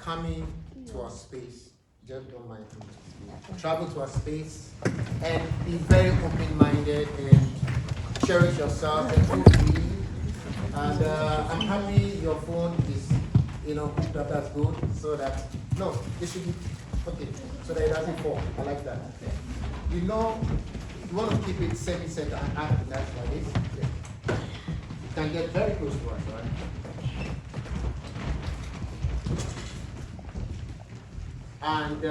coming to a space, just don't mind coming to a space. Travel to a space and be very open-minded and cherish yourself and feel free. And I'm happy your phone is, hooked up. That's good. So that it should be okay. So that it doesn't fall. I like that. You want to keep it semi-center and after that's like this. Yeah. You can get very close to us, right? And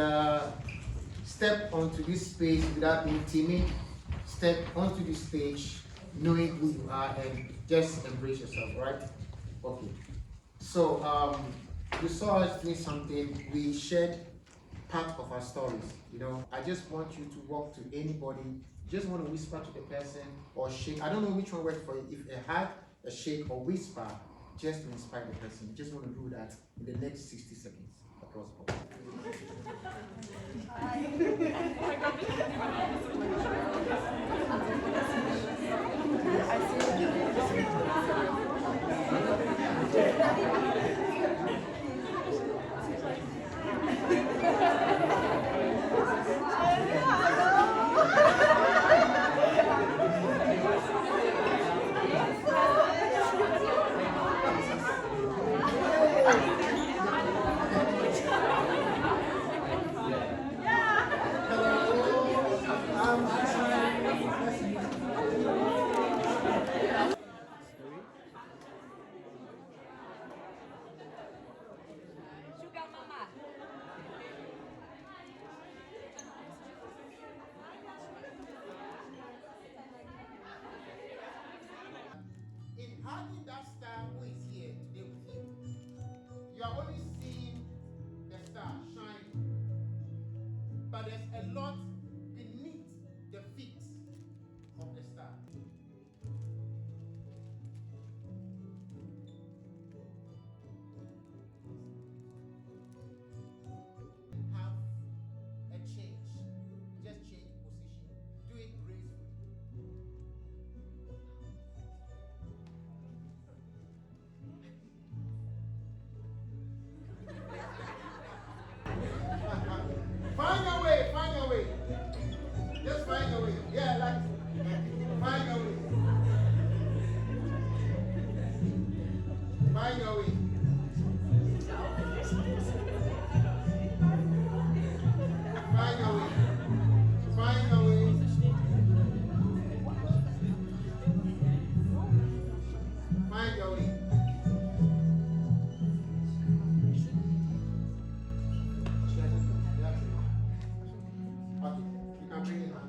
step onto this space without being timid. Step onto this stage knowing who you are and just embrace yourself, right? Okay. So you saw us doing something. We shared part of our stories. I just want you to walk to anybody. You just want to whisper to the person or shake. I don't know which one works for you. If a hug, a shake, or whisper, just to inspire the person. You just want to do that in the next 60 seconds across the board. In hugging that star who is here today with you, you are only seeing the star shining, but there's a lot beneath the feet of the star. Have a change. Just change position. Do it gracefully. Find a way, find a way. Just find a way. Yeah, find a way. Find a way. Find a way. Find a way. Find a way. Okay, you can bring it on.